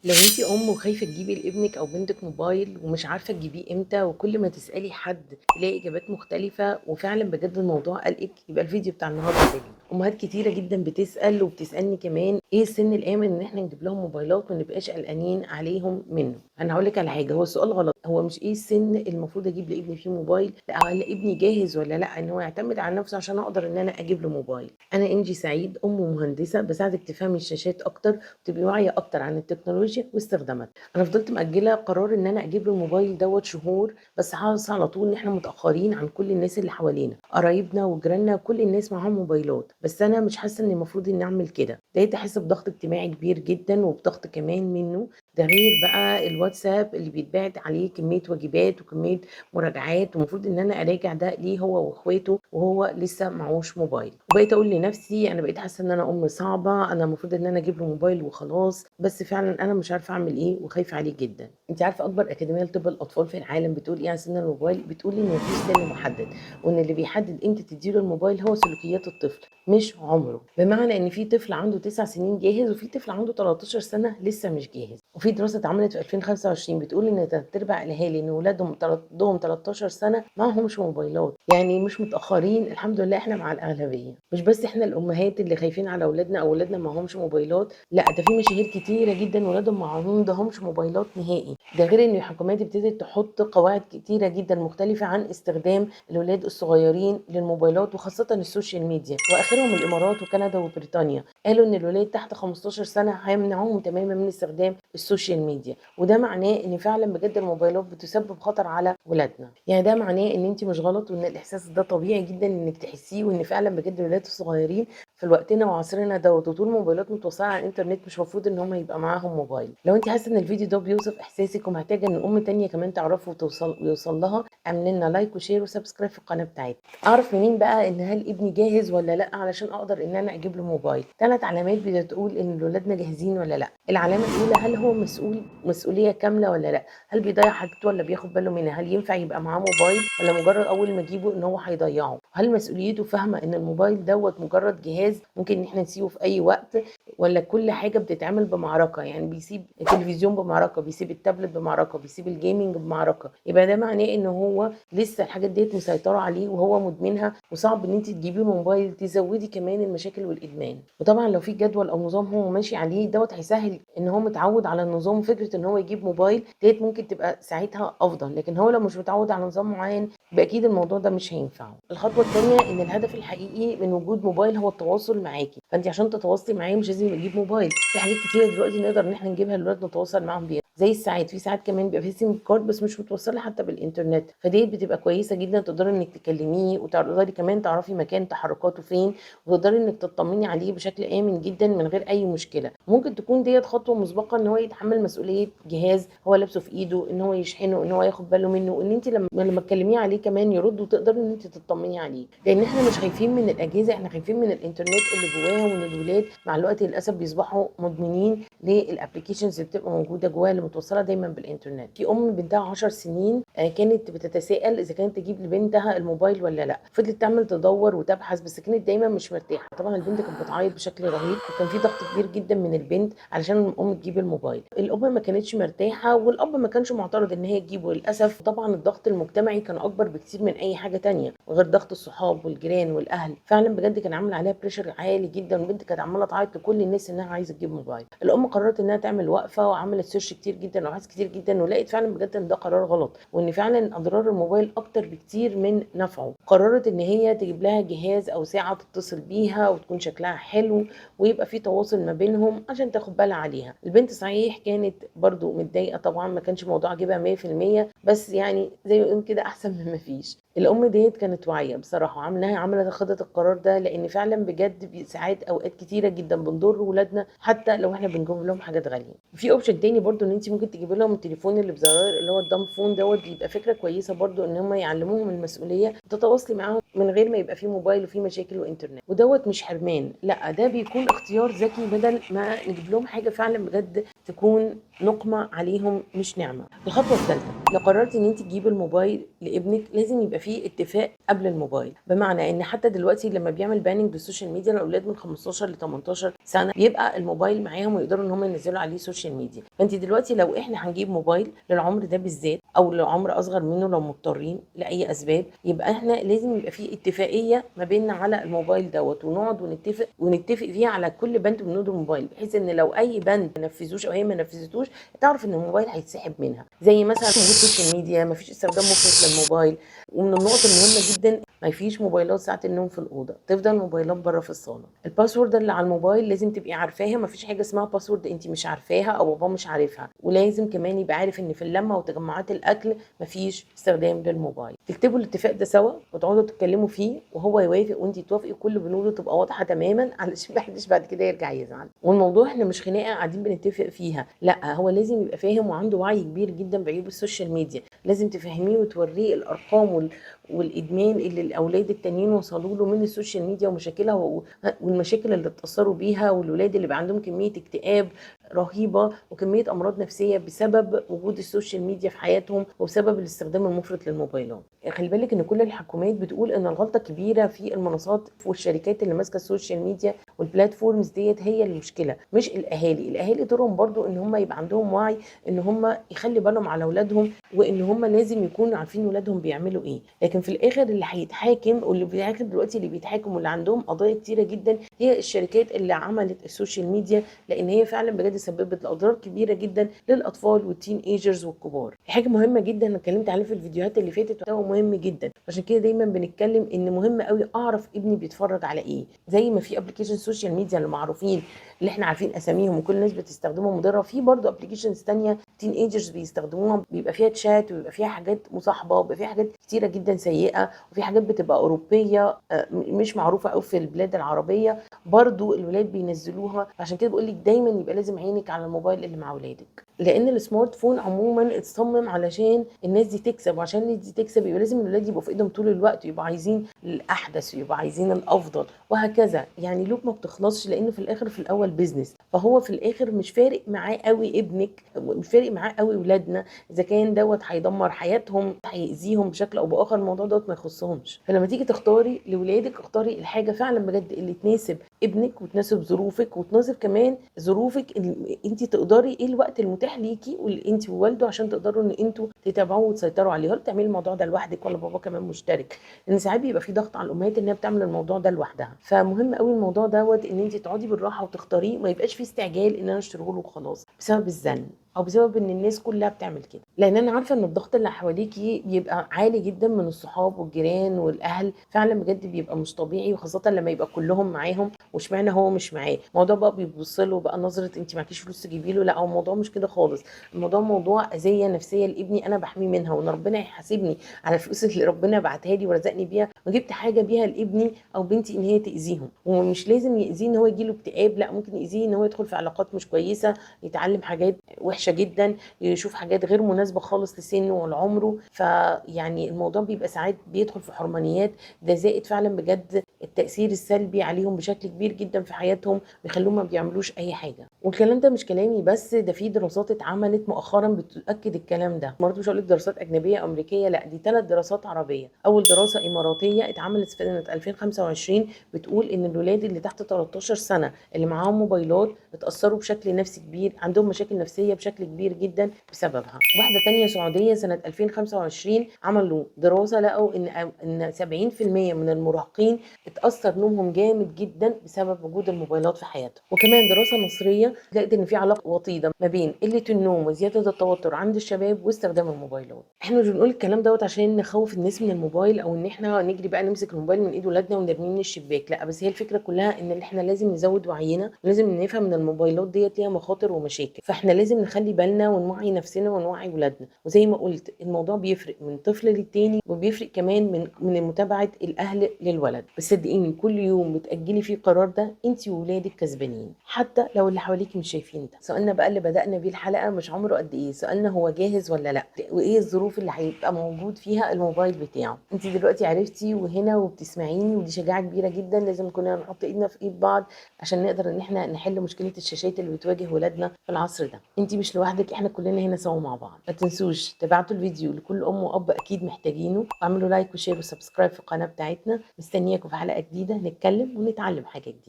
لو انت ام وخايفه تجيبي لابنك او بنتك موبايل ومش عارفه تجيبيه امتى، وكل ما تسالي حد تلاقي اجابات مختلفه، وفعلا بجد الموضوع قلقك، يبقى الفيديو بتاع النهارده ده ليه. امهات كتيره جدا بتسال وبتسالني كمان ايه السن الامن ان احنا نجيب لهم موبايلات وما نبقاش قلقانين عليهم منه. انا هقول لك على حاجه، هو السؤال غلط، هو مش ايه السن المفروض اجيب لابني فيه موبايل، لا هل ابني جاهز ولا لا ان هو يعتمد على نفسه عشان اقدر ان انا اجيب له موبايل. انا انجي سعيد، ام مهندسه، بساعدك تفهمي الشاشات اكتر وتبقي واعيه اكتر عن التكنولوجيا واستخداماتها. انا فضلت مأجله قرار ان انا اجيب له الموبايل دوت شهور، بس حاسه على طول ان احنا متاخرين عن كل الناس اللي حوالينا، قرايبنا وجيراننا كل الناس معاهم موبايلات، بس انا مش حاسه ان المفروض اني اعمل كده. بقيت احس بضغط اجتماعي كبير جدا وبضغط كمان منه، ده غير بقى الواتساب اللي بيتبعت عليه كميه واجبات وكميه مراجعات، ومفروض ان انا اراجع ده ليه هو واخواته وهو لسه معهوش موبايل. وبقيت اقول لنفسي انا بقيت حاسه ان انا ام صعبه، انا المفروض ان انا اجيب له موبايل وخلاص، بس فعلا انا مش عارفه اعمل ايه وخايفه عليه جدا. انت عارفه اكبر اكاديميه لطب الاطفال في العالم بتقول ايه عن سن الموبايل؟ بتقول ان مفيش سن محدد، وان اللي بيحدد امتى تديله الموبايل هو سلوكيات الطفل مش عمره. بمعنى ان في طفل عنده 9 سنين جاهز، وفي طفل عنده 13 سنه لسه مش جاهز. وفي دراسه اتعملت في 2025 بتقول ان تلات ارباع الاهالي ان اولادهم عندهم 13 سنه معهمش موبايلات، يعني مش متاخرين، الحمد لله احنا مع الاغلبيه. مش بس احنا الامهات اللي خايفين على اولادنا او اولادنا معهمش موبايلات، لا ده في مشاهير كتيره جدا ولادهم معهمش موبايلات نهائي. ده غير ان الحكومات ابتدت تحط قواعد كتيره جدا مختلفه عن استخدام الولاد الصغيرين للموبايلات، وخاصه السوشيال ميديا. واخرهم الامارات وكندا وبريطانيا، قالوا ان الولاد تحت 15 سنه هيمنعوهم تماما من استخدام السوشيال ميديا. وده معناه ان فعلا بجد الموبايلات بتسبب خطر على ولادنا. يعني ده معناه ان انت مش غلط، وان الاحساس ده طبيعي جدا انك تحسيه، وان فعلا بجد الولاد الصغيرين في وقتنا وعصرنا دوت وطول الموبايلات متوصله على الانترنت مش المفروض ان هم يبقى معاهم موبايل. لو انت حاسه ان الفيديو ده بيوصف احساسك ومحتاجه ان ام تانية كمان تعرفه ويوصل لها، اعمل لنا لايك وشير وسبسكرايب في القناه بتاعتنا. اعرف منين بقى ان هل ابني جاهز ولا لا علشان اقدر ان انا اجيب له موبايل؟ ثلاث علامات بتقول ان ولادنا جاهزين ولا لا. العلامه الاولى، هل هو مسؤوليه كامله ولا لا؟ هل بيضيع حاجته ولا بياخد باله منها؟ هل ينفع يبقى معاه موبايل ولا مجرد اول ما اجيبه ان هو هيضيعه؟ هل مسؤوليته فاهمه ان الموبايل دوت مجرد جهاز ممكن ان احنا نسيبه في اي وقت، ولا كل حاجه بتتعمل بمعركه؟ يعني بيسيب التلفزيون بمعركه، بيسيب التابلت بمعركه، بيسيب الجيمنج بمعركه. يبقى ده معناه ان هو لسه الحاجات ديت مسيطره عليه وهو مدمنها، وصعب ان انت تجيبي له موبايل تزودي كمان المشاكل والادمان. وطبعا لو في جدول او نظام هو ماشي عليه دوت هيسهل ان هو متعود على النظام. فكره ان هو يجيب موبايل ديت ممكن تبقى ساعتها افضل، لكن هو لو مش متعود على نظام معين يبقى اكيد الموضوع ده مش هينفعه. الخطوه الثانيه، ان الهدف الحقيقي من وجود موبايل هو التواصل معاكي، فانت عشان تتواصلي معاه مش لازم تجيب موبايل. في حاجات كتيره دلوقتي نقدر ان احنا نجيبها للولاد نتواصل معاهم بيها، زي الساعات. في ساعات كمان بيبقى فيه سيم كارد بس مش متوصله حتى بالانترنت، فديت بتبقى كويسه جدا، تقدري انك تكلميه وتقدري كمان تعرفي مكان تحركاته فين، وتقدري انك تطمني عليه بشكل امن جدا من غير اي مشكله. ممكن تكون ديت خطوه مسبقه ان هو يتحمل مسؤوليه جهاز هو لابسه في ايده، ان هو يشحنه، ان هو ياخد باله منه، ان انت لما تكلميه عليه كمان يرد، وتقدري ان انت تطمني عليه. لان احنا مش خايفين من الاجهزه، احنا خايفين من الانترنت اللي جواها، وان الولاد مع الوقت للاسف بيصبحوا مدمنين للابلكيشنز اللي بتبقى موجوده جواها اللي متوصله دايما بالانترنت. في ام بنتها 10 سنين كانت بتتساءل اذا كانت تجيب لبنتها الموبايل ولا لا، فضلت تعمل تدور وتبحث، بس كانت دايما مش مرتاحه. طبعا البنت كانت بتعيط بشكل رهيب، وكان في ضغط كبير جدا من البنت علشان الام تجيب الموبايل. الام ما كانتش مرتاحه، والاب ما كانش معترض ان هي تجيبه. للاسف طبعا الضغط المجتمعي كان اكبر بكتير من اي حاجه تانية، غير ضغط الصحاب والجيران والاهل. فعلا بجد كان عامل عليها بريشر عالي جدا، والبنت كانت عماله تعيط لكل الناس انها عايزه تجيب موبايل. الام قررت انها تعمل وقفه، وعملت سيرش كتير جدا وابحاث كتير جدا، ولقيت فعلا بجد ان ده قرار غلط، وان فعلا اضرار الموبايل اكتر بكتير من نفعه. قررت ان هي تجيب لها جهاز او ساعه تتصل بيها وتكون شكلها حلو، ويبقى في تواصل ما بينهم عشان تاخد بالها عليها. البنت صحيح كانت برضو متضايقه طبعا، ما كانش موضوع عاجبها 100%، بس يعني زي ما يقول كده احسن من ما فيش. الام ديت كانت واعيه بصراحه، عملت خدت القرار ده، لان فعلا بجد ساعات اوقات كتيره جدا بنضر ولادنا حتى لو احنا بنجيب لهم حاجات غاليه. في اوبشن تاني برضو، ان انت ممكن تجيبي لهم التليفون اللي بزراير اللي هو الدم فون دوت، بيبقى فكره كويسه برضو ان هم يعلموهم المسؤوليه وتتواصلي معاهم من غير ما يبقى في موبايل وفي مشاكل وانترنت. ودوت مش حرمان، لا ده بيكون اختيار ذكي، بدل ما نجيب لهم حاجه فعلا بجد تكون نقمه عليهم مش نعمه. الخطوه الثالثه، لو قررتي ان انت تجيبي الموبايل لابنك لازم يبقى فيه اتفاق قبل الموبايل، بمعنى ان حتى دلوقتي لما بيعمل باننج للسوشيال ميديا الاولاد من 15 ل 18 سنه بيبقى الموبايل معاهم ويقدروا ان هم ينزلوا عليه سوشيال ميديا. فانت دلوقتي لو احنا هنجيب موبايل للعمر ده بالذات او لعمر اصغر منه لو مضطرين لاي اسباب، يبقى احنا لازم يبقى فيه اتفاقيه ما بيننا على الموبايل دوت، ونقعد ونتفق فيها على كل بند من بنود الموبايل، بحيث ان لو اي بند ما نفذوش او هي ما نفذتوش تعرف ان الموبايل هيتسحب منها. زي مثلا وجود السوشيال ميديا، ما فيش استخدام مفرط للموبايل. ومن النقط المهمه جدا ما فيش موبايلات ساعه النوم في الاوضه، تفضل الموبايلات بره في الصاله. الباسورد اللي على الموبايل لازم تبقي عارفاها، ما فيش حاجه اسمها باسورد انت مش عارفاها او بابا مش عارفها. ولازم كمان يبقى عارف ان في اللمه وتجمعات الاكل ما فيش استخدام للموبايل. تكتبوا الاتفاق ده سوا وتقعدوا تتكلموا فيه وهو يوافق وانت توافقي، كل بنوده تبقى واضحه تماما علشان ما حدش بعد كده يرجع يزعل. والموضوع احنا مش خناقه قاعدين بنتفق فيها، لا، هو لازم يبقى فاهم وعنده وعي كبير جدا بعيوب السوشيال ميديا. لازم تفهميه وتوريه الارقام والادمان اللي الاولاد التانيين وصلوا له من السوشيال ميديا ومشاكلها والمشاكل اللي اتاثروا بيها، والولاد اللي بقى عندهم كميه اكتئاب رهيبه وكميه امراض نفسيه بسبب وجود السوشيال ميديا في حياتهم وبسبب الاستخدام المفرط للموبايلات. خلي بالك ان كل الحكومات بتقول ان الغلطه كبيره في المنصات والشركات اللي ماسكه السوشيال ميديا والبلاتفورمز ديت هي المشكله، مش الاهالي. الاهالي دورهم برضو ان هم يبقى عندهم وعي ان هم يخلي بالهم على اولادهم، وان هم لازم يكونوا عارفين ولادهم بيعملوا ايه. لكن في الاخر اللي هيتحاكم واللي بيتحاكم دلوقتي، اللي بيتحاكم واللي عندهم قضايا كتيره جدا هي الشركات اللي عملت السوشيال ميديا، لان هي فعلا بجد سببت اضرار كبيره جدا للاطفال والتين ايجرز والكبار. حاجه مهمه جدا انا اتكلمت عليه في الفيديوهات اللي فاتت وهو مهم جدا، عشان كده دايما بنتكلم ان مهم قوي اعرف ابني بيتفرج على ايه. زي ما في ابلكيشن سوشيال ميديا اللي معروفين اللي احنا عارفين اساميهم وكل الناس بتستخدمهم مضره، في برضه ابلكيشنز ثانيه تين ايجرز بيستخدموها، بيبقى فيها تشات وبيبقى فيها حاجات مصاحبه وبيبقى فيها حاجات كتيره جدا سيئه، وفي حاجات بتبقى اوروبيه مش معروفه قوي في البلاد العربيه برضه الولاد بينزلوها. عشان كده بقول لك دايما يبقى لازم عينك على الموبايل اللي مع اولادك، لان السمارت فون عموما اتصمم علشان الناس دي تكسب، وعشان الناس دي تكسب يبقى لازم الولاد يبقوا في ايدهم طول الوقت، يبقوا عايزين الاحدث ويبقوا عايزين الافضل وهكذا. يعني لوب ما بتخلصش، لانه في الاخر في الاول بيزنس، فهو في الاخر مش فارق معاه قوي ابنك، مش فارق معاه قوي ولادنا اذا كان دوت هيدمر حياتهم هيأذيهم بشكل او باخر، الموضوع دوت ما يخصهمش. فلما تيجي تختاري لاولادك اختاري الحاجه فعلا بجد اللي تناسب ابنك وتناسب ظروفك وتناسب كمان ظروفك انت تقدري ايه الوقت المتاح ليكي انت ووالده عشان تقدروا ان انتوا تتابعوه وتسيطروا عليه. هل تعملي الموضوع ده لوحدك ولا بابا كمان مشترك؟ لان ساعات بيبقى في ضغط على الامهات انها بتعمل الموضوع ده لوحدها. فمهم قوي الموضوع دوت ان انت تقعدي بالراحه وتختاريه، ما يبقاش في استعجال ان انا اشتريه له وخلاص بسبب الزن او بسبب ان الناس كلها بتعمل كده. لان انا عارفه ان الضغط اللي حواليكي بيبقى عالي جدا من الصحاب والجيران والاهل، فعلا بجد بيبقى مش طبيعي، وخاصه لما يبقى كلهم معاهم واشمعنى هو مش معاه. الموضوع بقى بيبص له بقى نظره انت معكيش فلوس تجيبي له، لا، هو الموضوع مش كده خالص. الموضوع موضوع اذيه نفسيه لابني انا بحميه منها، وان ربنا يحاسبني على الفلوس اللي ربنا بعتها لي ورزقني بيها وجبت حاجه بيها لابني او بنتي ان هي تاذيهم. ومش لازم ياذيه ان هو يجي له اكتئاب، لا، ممكن ياذيه ان هو يدخل في علاقات مش كويسه، يتعلم حاجات وحشه جدا، يشوف حاجات غير مناسبه خالص لسنه ولعمره. فيعني الموضوع بيبقى ساعات بيدخل في حرمانيات، ده زائد فعلا بجد التاثير السلبي عليهم بشكل كبير جدا في حياتهم، بيخلوهم ما بيعملوش اي حاجه. والكلام ده مش كلامي بس، ده في دراسات اتعملت مؤخرا بتؤكد الكلام ده. برضه مش هقول لك دراسات اجنبيه امريكيه، لا، دي 3 دراسات عربيه. اول دراسه اماراتيه اتعملت في سنه 2025 بتقول ان الولاد اللي تحت 13 سنه اللي معاهم موبايلات اتاثروا بشكل نفسي كبير، عندهم مشاكل نفسيه بشكل كبير جدا بسببها. واحده تانية سعوديه سنه 2025 عملوا دراسه لقوا ان 70% من المراهقين اتاثر نومهم جامد جدا بسبب وجود الموبايلات في حياتهم. وكمان دراسه مصريه لقت ان في علاقه وطيده ما بين قله النوم وزياده التوتر عند الشباب واستخدام الموبايلات. احنا مش بنقول الكلام دوت عشان نخوف الناس من الموبايل او ان احنا نجري بقى نمسك الموبايل من ايد ولادنا ونرميه من الشباك، لا، بس هي الفكره كلها ان احنا لازم نزود وعينا، ولازم نفهم ان الموبايلات ديت ليها مخاطر ومشاكل، فاحنا لازم نخلي بالنا ونوعي نفسنا ونوعي ولادنا. وزي ما قلت الموضوع بيفرق من طفل للتاني، وبيفرق كمان من متابعه الاهل للولد. بس صدقيني كل يوم بتاجلي فيه القرار ده انت وولادك كسبانين، حتى لو اللي حواليك مش شايفين ده. سؤالنا بقى اللي بدانا بيه الحلقه مش عمره قد ايه، سؤالنا هو جاهز ولا لا، وايه الظروف اللي هيبقى موجود فيها الموبايل بتاعه. انت دلوقتي عرفتي بتتفرجي وهنا وبتسمعيني، ودي شجاعة كبيرة جدًا، لازم كلنا نحط إيدنا في إيد بعض عشان نقدر إن إحنا نحل مشكلة الشاشات اللي بتواجه ولادنا في العصر ده. أنتِ مش لوحدِك، إحنا كلنا هنا سوا مع بعض. ما تنسوش تبعتوا الفيديو لكل أم وأب أكيد محتاجينه، واعملوا لايك وشير وسبسكرايب في القناة بتاعتنا. مستنياكم في حلقة جديدة نتكلم ونتعلم حاجة جديدة.